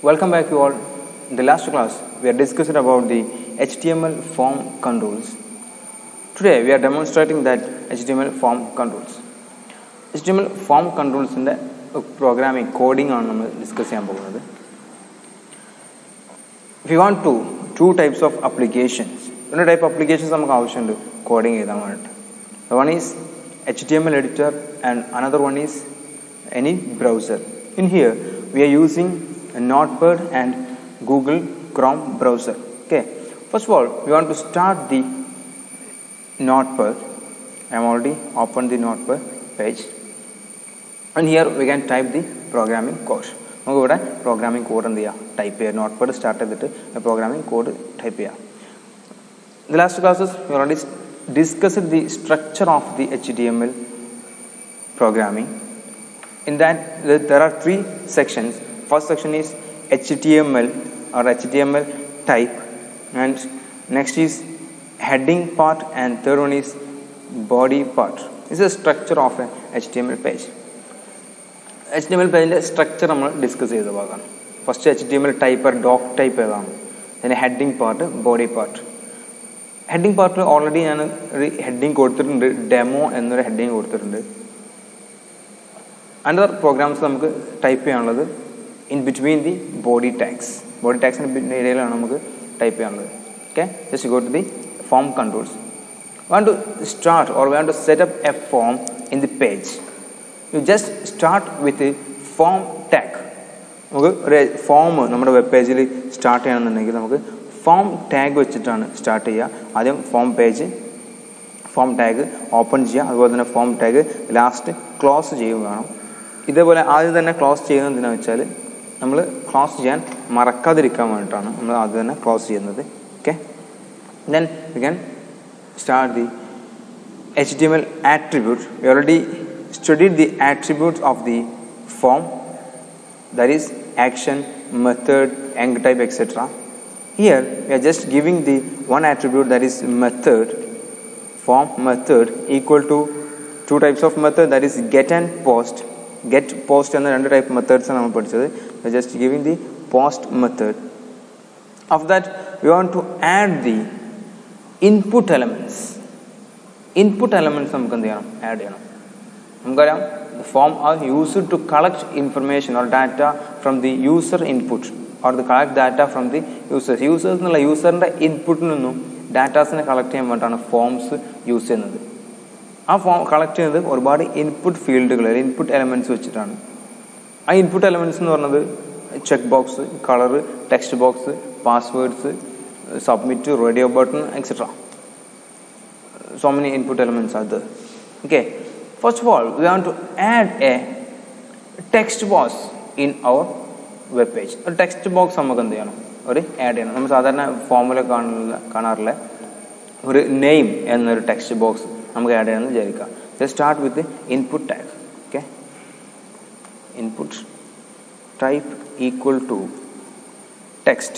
Welcome back, you all. In the last class, we are discussing about the HTML form controls. Today, we are demonstrating that HTML form controls. HTML form controls in the programming coding on discuss. If you want two types of applications. One type of applications coding. One is HTML editor and another one is any browser. In here, we are using a Notepad and Google Chrome browser. Okay. First of all, we want to start the Notepad. I am already opened the Notepad page, and here we can type the programming code. Programming code and type here. Notepad started the programming code type here. In the last classes, we already discussed the structure of the HTML programming. In that, there are three sections. First section is HTML or HTML type, and next is heading part, and third one is body part. This is the structure of an HTML page. HTML page structure we discuss. First HTML type or doc type, then heading part, body part. Heading part already heading demo and heading. Another programs type in between the body tags. Body tags in area type. Okay, just go to the form controls. We want to start or we want to set up a form in the page. You just start with the form tag. Form web page start form tag start form page form tag open form tag last close ഇതേപോലെ ആദ്യം തന്നെ close ചെയ്യുന്നത് എന്തിനാ വെച്ചാൽ നമ്മൾ close ചെയ്യാൻ മറക്കാതിരിക്കാൻ വേണ്ടിയിട്ടാണ് നമ്മൾ ആദ്യം തന്നെ ക്ലോസ് ചെയ്യുന്നത്. Okay, then we can start the HTML attribute. We already studied the attributes of the form, that is action, method, eng type, etc. Here we are just giving the one attribute, that is method. Form method equal to two types of method, that is get and post. Get, post and the type methods we are just giving the post method. After that, we want to add the input elements. Input elements add. The form are used to collect information or data from the user input, or the collect data from the users. Users user input data collect forms use. ആ form collect ചെയ്യുന്നത് ഒരുപാട് input ഫീൽഡുകൾ, input elements വെച്ചിട്ടാണ്. ആ input elements എന്ന് പറയുന്നത് check box, colour, text box, passwords, submit, radio button, etcetera. So many input elements are there. Okay, first of all, we want to add a text box in our web page. ഒരു text box നമുക്ക് എന്ത് ചെയ്യണം, ഒരു add ചെയ്യണം. നമ്മൾ സാധാരണ ഫോമിൽ കാണാറില്ല ഒരു നെയിം എന്നൊരു ടെക്സ്റ്റ് ബോക്സ് നമുക്ക് ആഡ് ചെയ്യാമെന്ന് വിചാരിക്കാം. Let's start with the input tag. Okay, input type equal to text.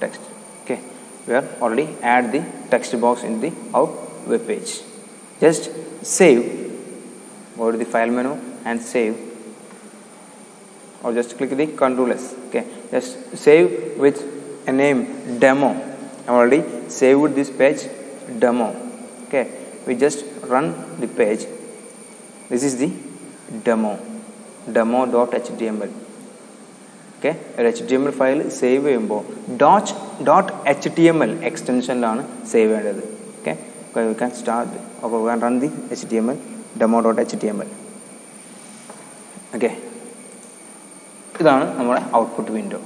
Text. Okay, we are already add the text box in the our web page. Just save. Go to the file menu and save, or just click the Ctrl S. Okay, just save with a name demo. I already saved this page demo. Okay, we just run the page. This is the demo.html. Okay, a HTML file save .html extension save. Okay, we can start or we can run the HTML demo.html. Okay, ഇതാണ് നമ്മുടെ output window.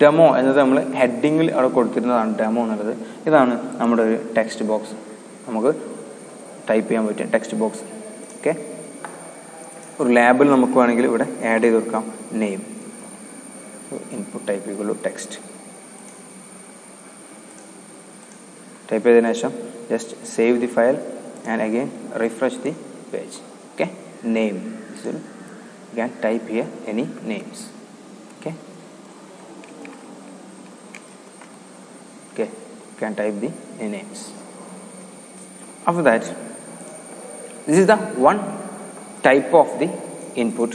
Demo എന്നത് നമ്മൾ ഹെഡിങ്ങിൽ അവിടെ കൊടുത്തിരുന്നതാണ് demo എന്നുള്ളത്. ഇതാണ് നമ്മുടെ ഒരു text box, നമുക്ക് ടൈപ്പ് ചെയ്യാൻ പറ്റിയ ടെക്സ്റ്റ് ബോക്സ്. ഓക്കെ, ഒരു ലാബിൽ നമുക്ക് വേണമെങ്കിൽ ഇവിടെ ആഡ് ചെയ്ത് കൊടുക്കാം name. Input type equal to text. Type ചെയ്തതിനു ശേഷം just save the file and again refresh the page. Okay, name. You can type here any names. Okay, you can type the names. After that, this is the one type of the input.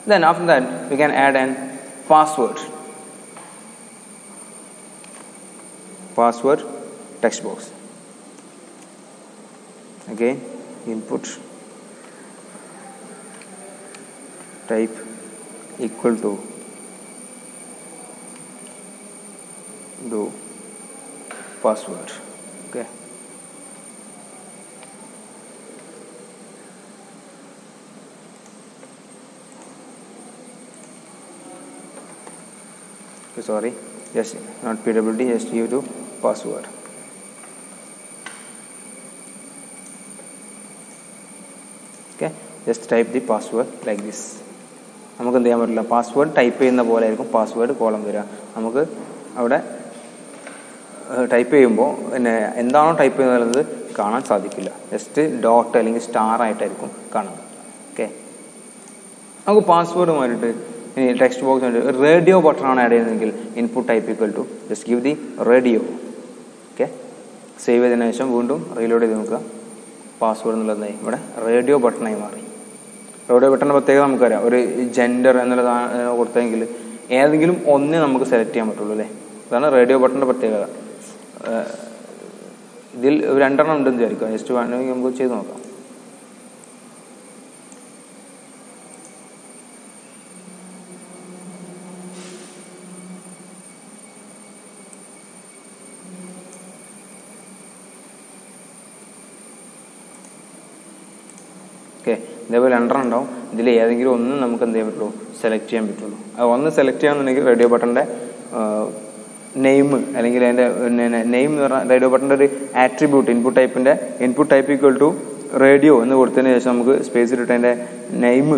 Then after that we can add an password. Password text box. Again input type equal to do password. Okay. Sorry, just not PWD, just give to password. Okay, just type the password like this. നമുക്ക് എന്ത് ചെയ്യാൻ പറ്റില്ല, password type ചെയ്യുന്ന പോലെ ആയിരിക്കും password column വരിക. നമുക്ക് അവിടെ ടൈപ്പ് ചെയ്യുമ്പോൾ പിന്നെ എന്താണോ ടൈപ്പ് ചെയ്യുന്നത് കാണാൻ സാധിക്കില്ല. ജസ്റ്റ് ഡോട്ട് അല്ലെങ്കിൽ സ്റ്റാർ ആയിട്ടായിരിക്കും കാണുന്നത്. ഓക്കെ, നമുക്ക് പാസ്വേഡ് മാറിയിട്ട് ഇനി ടെക്സ്റ്റ് ബോക്സ് ഒരു റേഡിയോ ബട്ടണാണ് ആഡ് ചെയ്യുന്നതെങ്കിൽ input type equal to just give the radio. Okay, save ചെയ്തതിനു ശേഷം വീണ്ടും റീലോഡ് ചെയ്ത് നോക്കുക. പാസ്വേഡ് എന്നുള്ളതായി ഇവിടെ റേഡിയോ ബട്ടണായി മാറി. റേഡിയോ ബട്ടണിൻ്റെ പ്രത്യേകത നമുക്കറിയാം, ഒരു ജെൻഡർ എന്നുള്ളത് കൊടുത്തെങ്കിൽ ഏതെങ്കിലും ഒന്നേ നമുക്ക് സെലക്ട് ചെയ്യാൻ പറ്റുള്ളൂ അല്ലേ. അതാണ് റേഡിയോ ബട്ടണിൻ്റെ പ്രത്യേകത. ഇതിൽ രണ്ടെണ്ണം ഉണ്ടെന്ന് വിചാരിക്കുക. ജസ്റ്റ് വേണമെങ്കിൽ നമുക്ക് ചെയ്ത് നോക്കാം. ഓക്കെ, ഇതേപോലെ രണ്ടെണ്ണം ഉണ്ടാവും. ഇതിൽ ഏതെങ്കിലും ഒന്ന് നമുക്ക് എന്ത് ചെയ്യാൻ പറ്റുള്ളൂ, സെലക്ട് ചെയ്യാൻ പറ്റുള്ളൂ. അത് ഒന്ന് സെലക്ട് ചെയ്യാന്നുണ്ടെങ്കിൽ റേഡിയോ ബട്ടൻ്റെ നെയിം അല്ലെങ്കിൽ അതിൻ്റെ നെയിം എന്ന് പറഞ്ഞാൽ റേഡിയോ ബട്ടൻ്റെ ഒരു ആട്രിബ്യൂട്ട് ഇൻപുട്ട് ടൈപ്പിൻ്റെ input type equal to radio എന്ന് കൊടുത്തതിന് ശേഷം നമുക്ക് സ്പേസ് ഇട്ടിട്ട് അതിൻ്റെ നെയിം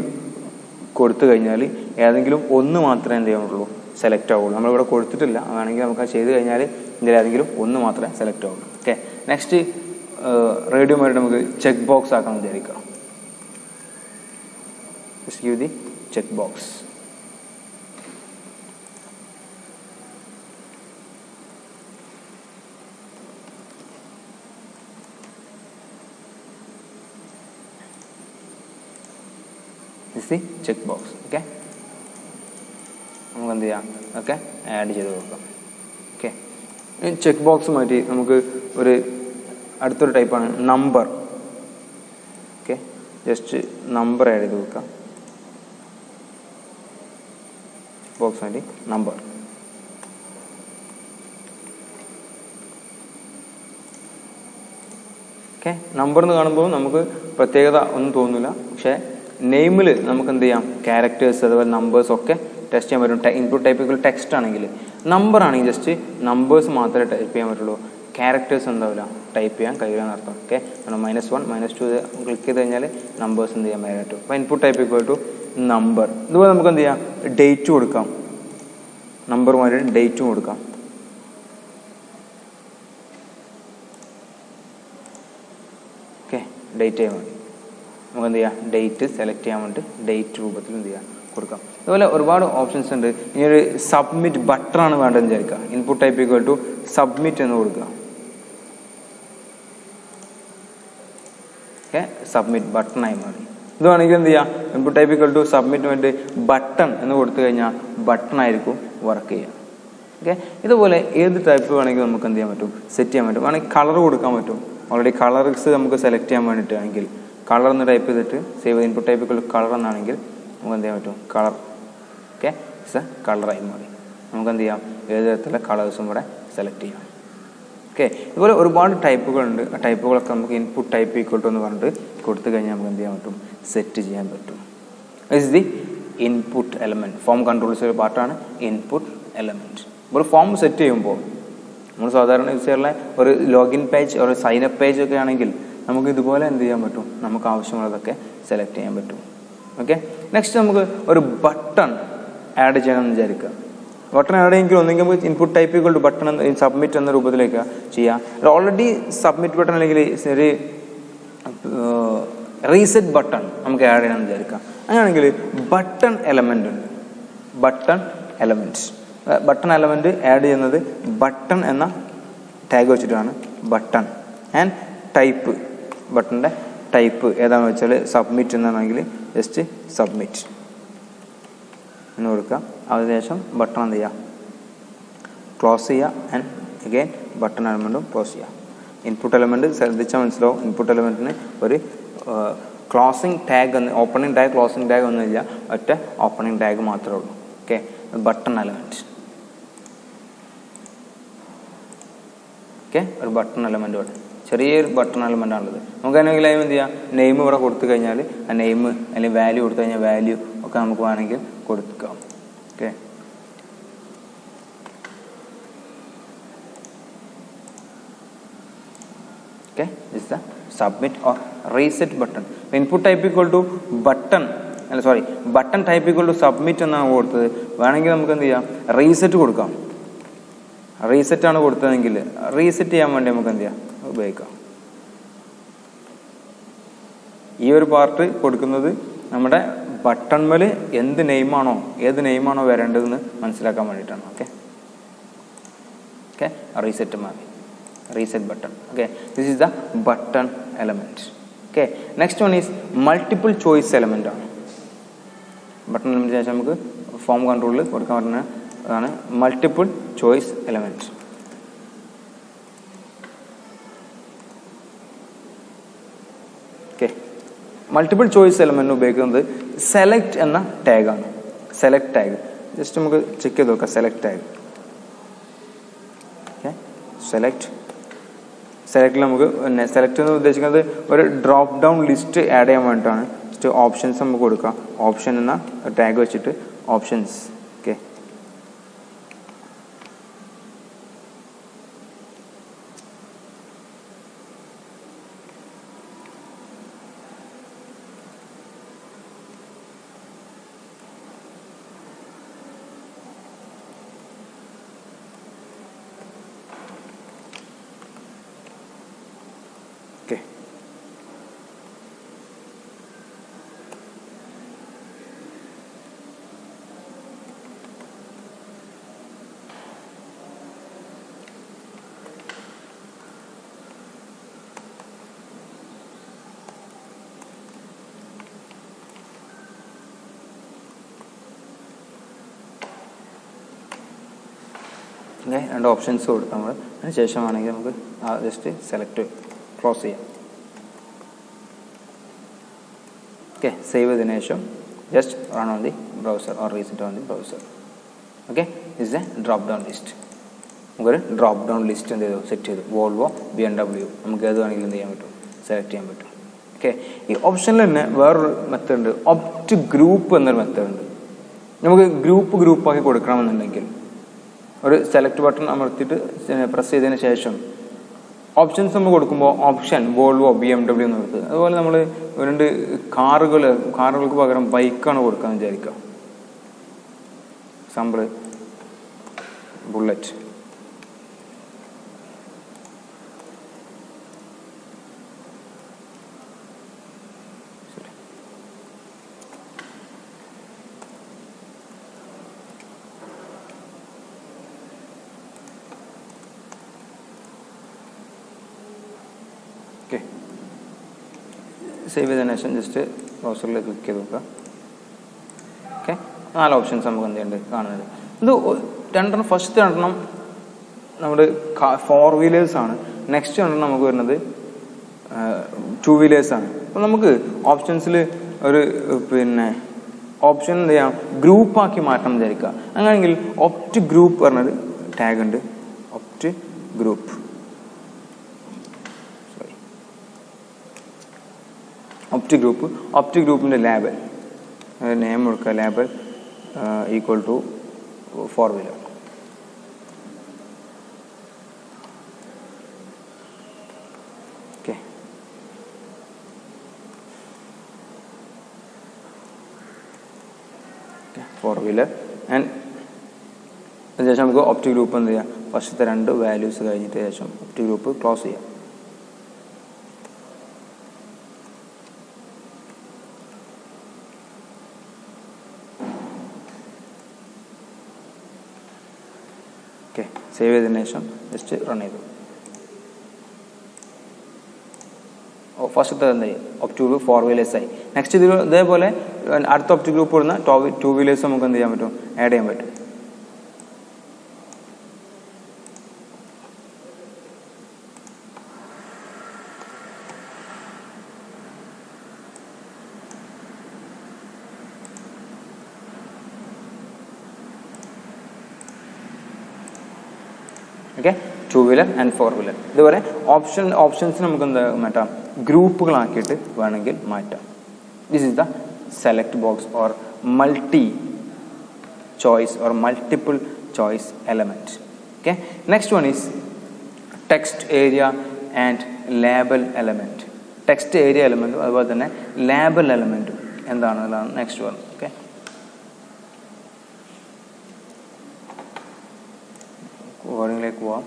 കൊടുത്തു കഴിഞ്ഞാൽ ഏതെങ്കിലും ഒന്ന് മാത്രമേ എന്ത് ചെയ്യാൻ പറ്റുള്ളൂ, സെലക്ട് ആവുള്ളൂ. നമ്മളിവിടെ കൊടുത്തിട്ടില്ല, വേണമെങ്കിൽ നമുക്ക് ചെയ്ത് കഴിഞ്ഞാൽ ഇതിലേതെങ്കിലും ഒന്ന് മാത്രമേ സെലക്ട് ആവുള്ളൂ. ഓക്കെ, നെക്സ്റ്റ് റേഡിയോ മായിട്ട് നമുക്ക് ചെക്ക് ബോക്സ് ആക്കണം വിചാരിക്കാം. Just give the check box. This is the check box. Okay, നമുക്ക് എന്ത് ചെയ്യാം, ഓക്കെ ആഡ് ചെയ്ത് കൊടുക്കാം. ഓക്കെ, ചെക്ക് ബോക്സ് മാറ്റി നമുക്ക് ഒരു അടുത്തൊരു ടൈപ്പാണ് number. Okay, just number add ചെയ്ത് കൊടുക്കാം. ബോക്സ് വേണ്ടി നമ്പർ. ഓക്കെ, നമ്പർ എന്ന് കാണുമ്പോൾ നമുക്ക് പ്രത്യേകത ഒന്നും തോന്നില്ല. പക്ഷേ നെയിമിൽ നമുക്ക് എന്ത് ചെയ്യാം, ക്യാരക്ടേഴ്സ് അതുപോലെ നമ്പേഴ്സ് ഒക്കെ ടെസ്റ്റ് ചെയ്യാൻ പറ്റും. ഇൻപുട്ട് ടൈപ്പ് ടെക്സ്റ്റ് ആണെങ്കിൽ, നമ്പർ ആണെങ്കിൽ ജസ്റ്റ് നമ്പേഴ്സ് മാത്രമേ ടൈപ്പ് ചെയ്യാൻ പറ്റുള്ളൂ. ക്യാരക്ടേഴ്സ് എന്താവില്ല, ടൈപ്പ് ചെയ്യാൻ കഴിയില്ല എന്നർത്ഥം. ഓക്കെ, -1 -2 ക്ലിക്ക് ചെയ്ത് കഴിഞ്ഞാൽ നമ്പേഴ്സ് എന്ത് ചെയ്യാൻ പറ്റും. അപ്പോൾ input type equal to number. ഇതുപോലെ നമുക്ക് എന്ത് ചെയ്യാം, ഡേറ്റ് കൊടുക്കാം. നമ്പറുമായിട്ട് ഡേറ്റും കൊടുക്കാം. ഓക്കെ, ഡേറ്റ് ചെയ്യാൻ വേണ്ടി നമുക്ക് എന്ത് ചെയ്യാം, ഡേറ്റ് സെലക്ട് ചെയ്യാൻ വേണ്ടി ഡേറ്റ് രൂപത്തിൽ എന്ത് ചെയ്യാം കൊടുക്കാം. അതുപോലെ ഒരുപാട് ഓപ്ഷൻസ് ഉണ്ട്. ഇനി ഒരു സബ്മിറ്റ് ബട്ടണാണ് വേണ്ടതെന്ന് വിചാരിക്കുക. Input type equal to submit എന്ന് കൊടുക്കുക. ഓക്കെ, സബ്മിറ്റ് ബട്ടണായി മാറി. ഇത് വേണമെങ്കിൽ എന്ത് ചെയ്യാം, input type equal to submit വേണ്ടി ബട്ടൺ എന്ന് കൊടുത്തു കഴിഞ്ഞാൽ ബട്ടൺ ആയിരിക്കും വർക്ക് ചെയ്യുക. ഓക്കെ, ഇതുപോലെ ഏത് ടൈപ്പ് വേണമെങ്കിൽ നമുക്ക് എന്ത് ചെയ്യാൻ പറ്റും, സെറ്റ് ചെയ്യാൻ പറ്റും. വേണമെങ്കിൽ കളർ കൊടുക്കാൻ പറ്റും. ഓൾറെഡി കളർസ് നമുക്ക് സെലക്ട് ചെയ്യാൻ വേണ്ടിയിട്ടാണെങ്കിൽ കളർ എന്ന് ടൈപ്പ് ചെയ്തിട്ട് save input type equal to colour എന്നാണെങ്കിൽ നമുക്ക് എന്ത് ചെയ്യാൻ പറ്റും, കളർ. ഓക്കെ, ഇറ്റ്സ് എ കളറായി മാറി. നമുക്ക് എന്ത് ചെയ്യാം, ഏത് തരത്തിലുള്ള കളേഴ്സും ഇവിടെ സെലക്ട് ചെയ്യാം. ഓക്കെ, ഇതുപോലെ ഒരുപാട് ടൈപ്പുകളുണ്ട്. ആ ടൈപ്പുകളൊക്കെ നമുക്ക് ഇൻപുട്ട് ടൈപ്പ് ഈക്വൽ ടു എന്ന് പറഞ്ഞിട്ട് കൊടുത്തു കഴിഞ്ഞാൽ നമുക്ക് എന്ത് ചെയ്യാൻ പറ്റും, സെറ്റ് ചെയ്യാൻ പറ്റും. This the input element. Form controls ഒരു പാർട്ടാണ് ഇൻപുട്ട് എലമെൻറ്റ്. ഒരു ഫോം സെറ്റ് ചെയ്യുമ്പോൾ നമ്മൾ സാധാരണ യൂസ് ചെയ്യാറുള്ള ഒരു ലോഗിൻ പേജ് ഒരു സൈനപ്പ് പേജ് ഒക്കെ ആണെങ്കിൽ നമുക്ക് ഇതുപോലെ എന്ത് ചെയ്യാൻ പറ്റും, നമുക്ക് ആവശ്യമുള്ളതൊക്കെ സെലക്ട് ചെയ്യാൻ പറ്റും. ഓക്കെ, നെക്സ്റ്റ് നമുക്ക് ഒരു ബട്ടൺ ആഡ് ചെയ്യണമെന്ന് വിചാരിക്കുക. ബട്ടൺ ആഡ് ചെയ്യുമെങ്കിൽ ഒന്നെങ്കിൽ നമുക്ക് input type equal to button submit എന്ന രൂപത്തിലേക്ക് ചെയ്യാം. ഓൾറെഡി സബ്മിറ്റ് ബട്ടൺ അല്ലെങ്കിൽ ഒരു റീസെറ്റ് ബട്ടൺ നമുക്ക് ആഡ് ചെയ്യണമെന്ന് വിചാരിക്കാം. അങ്ങനെയാണെങ്കിൽ ബട്ടൺ എലമെൻ്റ് ഉണ്ട്. ബട്ടൺ എലമെൻറ്റ് ആഡ് ചെയ്യുന്നത് ബട്ടൺ എന്ന ടാഗ് വെച്ചിട്ടാണ്. ബട്ടൺ ആൻഡ് ടൈപ്പ്, ബട്ടൻ്റെ ടൈപ്പ് ഏതാണെന്ന് വെച്ചാൽ സബ്മിറ്റ് എന്നാണെങ്കിൽ ജസ്റ്റ് സബ്മിറ്റ്. എന്ന് കൊടുക്കുക. അതിനുശേഷം ബട്ടൺ എന്ത് ചെയ്യുക, ക്ലോസ് ചെയ്യുക. ആൻഡ് അഗെയിൻ ബട്ടൺ എലമെൻറ്റും ക്ലോസ് ചെയ്യുക. ഇൻപുട്ട് എലമെൻറ്റ് ശ്രദ്ധിച്ചാൽ മനസ്സിലാവും. ഇൻപുട്ട് എലമെൻറ്റിന് ഒരു ക്ലോസിങ് ടാഗ് എന്ന്, ഓപ്പണിംഗ് ടാഗ് ക്ലോസിങ് ടാഗ് ഒന്നുമില്ല, ഒറ്റ ഓപ്പണിംഗ് ടാഗ് മാത്രമേ ഉള്ളൂ. Okay, button element. ഓക്കെ, ഒരു ബട്ടൺ എലമെൻറ്റ് ഇവിടെ ചെറിയൊരു ബട്ടൺ എലമെൻ്റ് ആണുള്ളത്. നമുക്ക് വേണമെങ്കിൽ അതിന് എന്ത് ചെയ്യാം, നെയിം ഇവിടെ കൊടുത്തു കഴിഞ്ഞാൽ ആ നെയിം അല്ലെങ്കിൽ വാല്യൂ കൊടുത്തു കഴിഞ്ഞാൽ വാല്യൂ ഒക്കെ നമുക്ക് വേണമെങ്കിൽ കൊടുക്കാം. Okay, okay, this is the submit or reset button. Input type equal to button, button type equal to submit എന്നാണ് കൊടുത്തത്. വേണമെങ്കിൽ നമുക്ക് എന്ത് ചെയ്യാം, റീസെറ്റ് കൊടുക്കാം. റീസെറ്റ് ആണ് കൊടുത്തതെങ്കിൽ റീസെറ്റ് ചെയ്യാൻ വേണ്ടി നമുക്ക് എന്ത് ചെയ്യാം, ഉപയോഗിക്കാം. ഈ ഒരു പാർട്ട് കൊടുക്കുന്നത് നമ്മുടെ ബട്ടൺമേൽ എന്ത് നെയിമാണോ ഏത് നെയിമാണോ വരേണ്ടതെന്ന് മനസ്സിലാക്കാൻ വേണ്ടിയിട്ടാണ്. ഓക്കെ ഓക്കെ, റീസെറ്റ് മതി, reset button. Okay, this is the button element. Okay, next one is multiple choice element ആണ്. ബട്ടൺ എലമെന്റ് ശേഷം നമുക്ക് ഫോം കൺട്രോളിൽ കൊടുക്കാൻ പറ്റുന്ന അതാണ് multiple choice element. Okay, multiple choice element ഉപയോഗിക്കുന്നത് സെലക്ട് എന്ന ടാഗാണ്. സെലക്ട് ടാഗ് ജസ്റ്റ് നമുക്ക് ചെക്ക് ചെയ്ത് നോക്കാം. സെലക്ട് ടാഗ്, സെലക്റ്റിൽ നമുക്ക് പിന്നെ സെലക്ട് എന്ന് ഉദ്ദേശിക്കുന്നത് ഒരു ഡ്രോപ്പ് ഡൗൺ ലിസ്റ്റ് ആഡ് ചെയ്യാൻ വേണ്ടിയിട്ടാണ്. ജസ്റ്റ് ഓപ്ഷൻസ് നമുക്ക് കൊടുക്കാം. ഓപ്ഷൻ എന്ന ടാഗ് വെച്ചിട്ട് ഓപ്ഷൻസ്. ഓക്കെ, ഓക്കെ, രണ്ട് ഓപ്ഷൻസ് കൊടുക്കാം നമ്മൾ. അതിന് ശേഷമാണെങ്കിൽ നമുക്ക് ജസ്റ്റ് സെലക്ട് ക്ലോസ് ചെയ്യാം. ഓക്കെ, സേവ് ചെയ്തതിനു ശേഷം just run on the browser or reset on the browser. Okay, is A drop down list. നമുക്കൊരു ഡ്രോപ്പ് ഡൗൺ ലിസ്റ്റ് എന്ത് ചെയ്തു, സെറ്റ് ചെയ്തു. വോൾവോ, BMW, നമുക്ക് ഏത് വേണമെങ്കിലും എന്ത് ചെയ്യാൻ പറ്റും, സെലക്ട് ചെയ്യാൻ പറ്റും. ഓക്കെ, ഈ ഓപ്ഷനിൽ തന്നെ വേറൊരു മെത്തേഡ് ഉണ്ട്, ഒപ്റ്റ് ഗ്രൂപ്പ് എന്നൊരു മെത്തേഡ് ഉണ്ട്. നമുക്ക് ഗ്രൂപ്പാക്കി കൊടുക്കണമെന്നുണ്ടെങ്കിൽ ഒരു സെലക്ട് ബട്ടൺ അമർത്തിയിട്ട് പ്രസ് ചെയ്തതിന് ശേഷം ഓപ്ഷൻസ് നമ്മൾ കൊടുക്കുമ്പോൾ ഓപ്ഷൻ വോൾവോ, BMW എന്ന് കൊടുത്തത്. അതുപോലെ നമ്മൾ രണ്ട് കാറുകൾക്ക് പകരം ബൈക്കാണ് കൊടുക്കാന്ന് വിചാരിക്കുക. Example bullet. സേവ് ചെയ്തതിനു ശേഷം ജസ്റ്റ് ബ്രൗസറിൽ ക്ലിക്ക് ചെയ്ത് നോക്കുക. ഓക്കെ, 4 ഓപ്ഷൻസ് നമുക്ക് എന്ത് ചെയ്യുന്നുണ്ട് കാണുന്നത്. ഇത് ഫസ്റ്റ് രണ്ടെണ്ണം നമ്മുടെ 4 വീലേഴ്സ് ആണ്. നെക്സ്റ്റ് രണ്ടെണ്ണം നമുക്ക് വരുന്നത് 2 വീലേഴ്സ് ആണ്. അപ്പം നമുക്ക് ഓപ്ഷൻസിൽ ഒരു പിന്നെ ഓപ്ഷൻ എന്ത് ചെയ്യാം, ഗ്രൂപ്പാക്കി മാറ്റണം വിചാരിക്കുക. അങ്ങനെയെങ്കിൽ ഒപ്റ്റ് ഗ്രൂപ്പ് പറഞ്ഞൊരു ടാഗ് ഉണ്ട്. ഒപ്റ്റ് ഗ്രൂപ്പ്, ഒപ്റ്റ് ഗ്രൂപ്പിൻ്റെ ലേബൽ നെയിം കൊടുക്കുക. Label equal to 4 wheeler. Okay, 4 wheeler. And അതിനുശേഷം നമുക്ക് ഒപ്റ്റ് ഗ്രൂപ്പ് എന്ത് ചെയ്യാം, ഫസ്റ്റത്തെ 2 വാല്യൂസ് കഴിഞ്ഞിട്ട് ശേഷം ഒപ്റ്റ് ഗ്രൂപ്പ് ക്ലോസ് ചെയ്യാം. ഓക്കെ, സേവ് ചെയ്തതിനു ശേഷം ജസ്റ്റ് റൺ ചെയ്തു. ഫസ്റ്റത്തെ എന്തായി, ഒപ്റ്റ് ഗ്രൂപ്പ് 4 വീലേഴ്സ് ആയി. നെക്സ്റ്റ് ഇതേപോലെ അടുത്ത ഒബ്ജക്റ്റ് ഗ്രൂപ്പ് വരുന്ന ടു വീലേഴ്സ് നമുക്ക് എന്ത് ചെയ്യാൻ പറ്റും, ആഡ് ചെയ്യാൻ പറ്റും. Okay, two wheeler and four wheeler. ഇതുപോലെ ഓപ്ഷൻസ് നമുക്ക് എന്താ മാറ്റാം, ഗ്രൂപ്പുകളാക്കിയിട്ട് വേണമെങ്കിൽ മാറ്റാം. This is the select box or multi choice or multiple choice element. Okay, next one is text area and label element. Text area എലമെന്റും അതുപോലെ തന്നെ ലേബൽ എലമെന്റും എന്താണെന്നുള്ളതാണ് നെക്സ്റ്റ് വൺ. ഓക്കെ, കോഡിങ്ങിലേക്ക് പോവാം.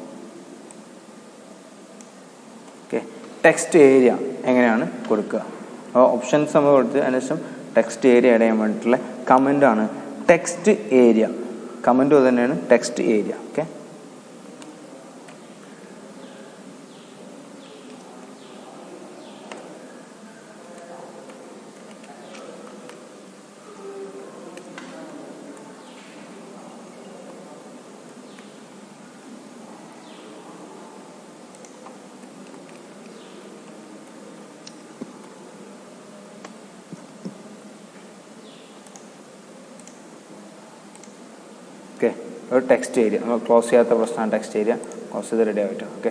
ഓക്കെ, ടെക്സ്റ്റ് ഏരിയ എങ്ങനെയാണ് കൊടുക്കുക? അപ്പോൾ ഓപ്ഷൻസ് നമ്മൾ കൊടുത്ത് അതിനുശേഷം text area add ചെയ്യാൻ വേണ്ടിയിട്ടുള്ള കമൻ്റാണ് ടെക്സ്റ്റ് ഏരിയ. കമൻറ്റ് തന്നെയാണ് ടെക്സ്റ്റ് ഏരിയ. ഓക്കെ, ഓക്കെ, ഒരു ടെക്സ്റ്റ് ഏരിയ നമ്മൾ ക്ലോസ് ചെയ്യാത്ത പ്രശ്നമാണ്. ടെക്സ്റ്റ് ഏരിയ ക്ലോസ് ചെയ്ത് റെഡി ആയിട്ട്. ഓക്കെ,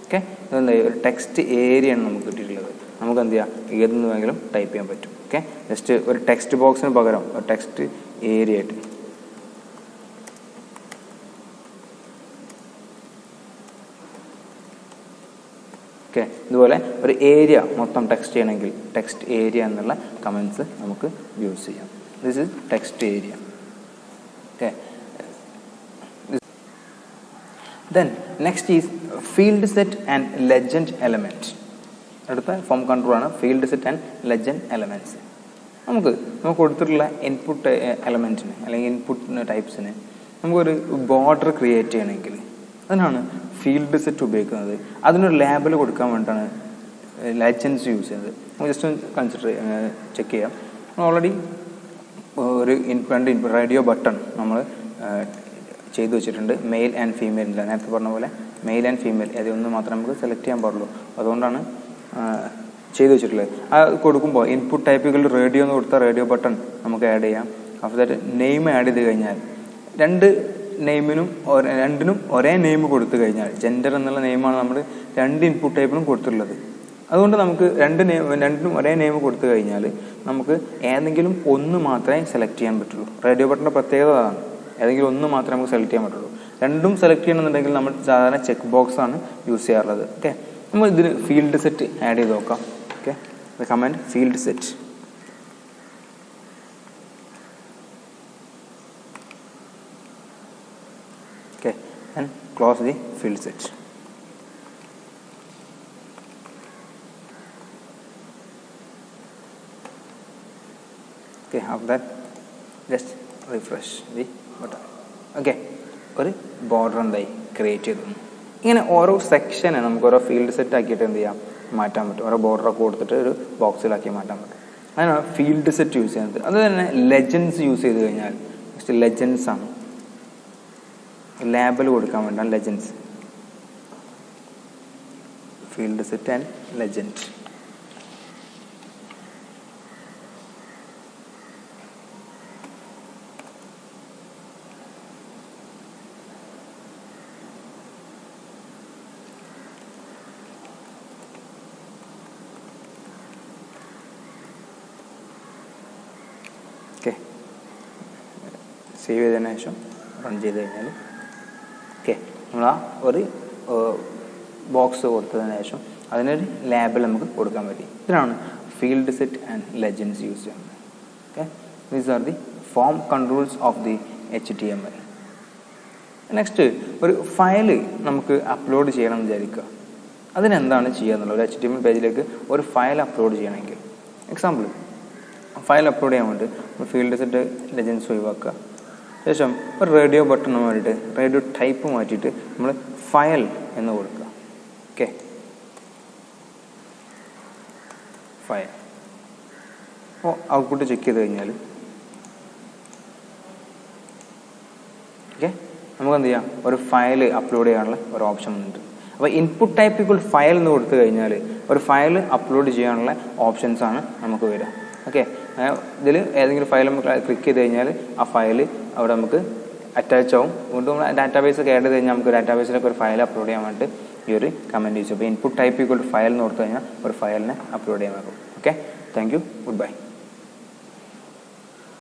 ഓക്കെ, ഇതെന്താ ഒരു ടെക്സ്റ്റ് ഏരിയയാണ് നമുക്ക് കിട്ടിയിട്ടുള്ളത്. നമുക്ക് എന്ത് ചെയ്യാം, ഏതെന്ന് വേണമെങ്കിലും ടൈപ്പ് ചെയ്യാൻ പറ്റും. ഓക്കെ, ജസ്റ്റ് ഒരു ടെക്സ്റ്റ് ബോക്സിന് പകരം ഒരു ടെക്സ്റ്റ് ഏരിയ ആയിട്ട്. ഓക്കെ, ഇതുപോലെ ഒരു ഏരിയ മൊത്തം ടെക്സ്റ്റ് ചെയ്യണമെങ്കിൽ ടെക്സ്റ്റ് ഏരിയ എന്നുള്ള കമൻറ്റ്സ് നമുക്ക് യൂസ് ചെയ്യാം. This is text area. Okay, then next is field set and legend element. അടുത്ത ഫോം കൺട്രോളാണ് field set and legend elements. നമുക്ക് കൊടുത്തിട്ടുള്ള ഇൻപുട്ട് എലമെൻറ്റിന് അല്ലെങ്കിൽ ഇൻപുട്ട് ടൈപ്സിന് നമുക്കൊരു ബോർഡർ ക്രിയേറ്റ് ചെയ്യണമെങ്കിൽ അതിനാണ് ഫീൽഡ് സെറ്റ് ഉപയോഗിക്കുന്നത്. അതിനൊരു ലേബൽ കൊടുക്കാൻ വേണ്ടിയിട്ടാണ് ലെജൻഡ്സ് യൂസ് ചെയ്യുന്നത്. നമുക്ക് ജസ്റ്റ് ഒന്ന് ചെക്ക് ചെയ്യാം. ഓൾറെഡി ഒരു രണ്ട് റേഡിയോ ബട്ടൺ നമ്മൾ ചെയ്തു വെച്ചിട്ടുണ്ട്, മെയിൽ ആൻഡ് ഫീമെയിൽ. നേരത്തെ പറഞ്ഞ പോലെ മെയിൽ ആൻഡ് ഫീമെയിൽ ഏതൊന്നും മാത്രമേ നമുക്ക് സെലക്ട് ചെയ്യാൻ പാടുള്ളൂ. അതുകൊണ്ടാണ് ചെയ്തു വെച്ചിട്ടുള്ളത്. അത് കൊടുക്കുമ്പോൾ ഇൻപുട്ട് ടൈപ്പുകളിൽ റേഡിയോ എന്ന് കൊടുത്താൽ റേഡിയോ ബട്ടൺ നമുക്ക് ആഡ് ചെയ്യാം. ആഫ്റ്റർ ദാറ്റ് നെയിം ആഡ് ചെയ്ത് കഴിഞ്ഞാൽ രണ്ടിനും ഒരേ നെയിം കൊടുത്തു കഴിഞ്ഞാൽ ജെൻഡർ എന്നുള്ള നെയിമാണ് നമ്മൾ രണ്ട് ഇൻപുട്ട് ടൈപ്പിനും കൊടുത്തിട്ടുള്ളത്. അതുകൊണ്ട് നമുക്ക് രണ്ടിനും ഒരേ നെയിം കൊടുത്തു കഴിഞ്ഞാൽ നമുക്ക് ഏതെങ്കിലും ഒന്ന് മാത്രമേ സെലക്ട് ചെയ്യാൻ പറ്റുള്ളൂ. റേഡിയോ ബട്ടൻ്റെ പ്രത്യേകത അതാണ്, ഏതെങ്കിലും ഒന്ന് മാത്രമേ നമുക്ക് സെലക്ട് ചെയ്യാൻ പറ്റുള്ളൂ. രണ്ടും സെലക്ട് ചെയ്യണമെന്നുണ്ടെങ്കിൽ നമ്മൾ സാധാരണ ചെക്ക് ബോക്സ് ആണ് യൂസ് ചെയ്യാറുള്ളത്. ഓക്കെ, നമ്മൾ ഇതിന് ഫീൽഡ് സെറ്റ് ആഡ് ചെയ്ത് നോക്കാം. Okay, command field set. Okay, and close the field set. Okay, after that just refresh the button. Okay, ഒരു ബോർഡർ എന്തായി ക്രിയേറ്റ് ചെയ്തു. ഇങ്ങനെ ഓരോ സെക്ഷനെ നമുക്ക് ഓരോ ഫീൽഡ് സെറ്റ് ആക്കിയിട്ട് എന്ത് ചെയ്യാം, മാറ്റാൻ പറ്റും. ഓരോ ബോർഡറൊക്കെ കൊടുത്തിട്ട് ഒരു ബോക്സിലാക്കി മാറ്റാൻ പറ്റും. അതിനാണ് ഫീൽഡ് സെറ്റ് യൂസ് ചെയ്യുന്നത്. അത് തന്നെ ലെജൻഡ്സ് യൂസ് ചെയ്ത് കഴിഞ്ഞാൽ നെക്സ്റ്റ് ലെജൻഡ്സ് ആണ്. ലേബൽ കൊടുക്കാൻ വേണ്ടിയാണ് legends. Field set and legend. Okay, save ചെയ്തതിനു ശേഷം റൺ ചെയ്ത് കഴിഞ്ഞാൽ ഓക്കെ നമ്മൾ ആ ഒരു ബോക്സ് കൊടുത്തതിന് ശേഷം അതിനൊരു ലേബൽ നമുക്ക് കൊടുക്കാൻ പറ്റി. ഇതിനാണ് field set and legends use ചെയ്യുന്നത്. Okay, these are the form controls of the HTML. Next ഒരു ഫയല് നമുക്ക് അപ്ലോഡ് ചെയ്യണം എന്ന് വിചാരിക്കുക. അതിനെന്താണ് ചെയ്യുക എന്നുള്ളത്, ഒരു HTML പേജിലേക്ക് ഒരു ഫയൽ അപ്ലോഡ് ചെയ്യണമെങ്കിൽ, എക്സാമ്പിൾ ഫയൽ അപ്ലോഡ് ചെയ്യാൻ വേണ്ടി ഫീൽഡ് സെറ്റ് ലെജൻഡ്സ് ഒഴിവാക്കുക. ശേഷം ഒരു റേഡിയോ ബട്ടൺ മാറ്റിയിട്ട് റേഡിയോ ടൈപ്പ് മാറ്റിയിട്ട് നമ്മൾ ഫയൽ എന്ന് കൊടുക്കുക. Okay, file. അപ്പോൾ ഔട്ട്പുട്ട് ചെക്ക് ചെയ്ത് കഴിഞ്ഞാൽ ഓക്കെ നമുക്ക് എന്ത് ചെയ്യാം, ഒരു ഫയൽ അപ്ലോഡ് ചെയ്യാനുള്ള ഒരു ഓപ്ഷൻ വന്നിട്ടുണ്ട്. അപ്പോൾ ഇൻപുട്ട് ടൈപ്പ് ഈക്വൽ ഫയൽ എന്ന് കൊടുത്തു കഴിഞ്ഞാൽ ഒരു ഫയൽ അപ്ലോഡ് ചെയ്യാനുള്ള ഓപ്ഷൻസാണ് നമുക്ക് വരിക. ഓക്കെ, ഇതിൽ ഏതെങ്കിലും ഫയൽ നമുക്ക് ക്ലിക്ക് ചെയ്ത് കഴിഞ്ഞാൽ ആ ഫയൽ അവിടെ നമുക്ക് അറ്റാച്ച് ആവും. വീണ്ടും ഡാറ്റാബേസ് ഒക്കെ ആഡ് ചെയ്ത് കഴിഞ്ഞാൽ നമുക്ക് ഡാറ്റാബേസിലൊക്കെ ഒരു ഫയൽ അപ്ലോഡ് ചെയ്യാൻ വേണ്ടിയിട്ട് ഈ ഒരു കമൻറ്റ് യൂസ്. അപ്പോൾ ഇൻപുട്ട് ടൈപ്പ് ഈക്വൽ ഫയൽ എന്ന് കൊടുത്തു കഴിഞ്ഞാൽ ഒരു ഫയലിനെ അപ്ലോഡ് ചെയ്യാൻ പറ്റും. Okay, thank you, good bye.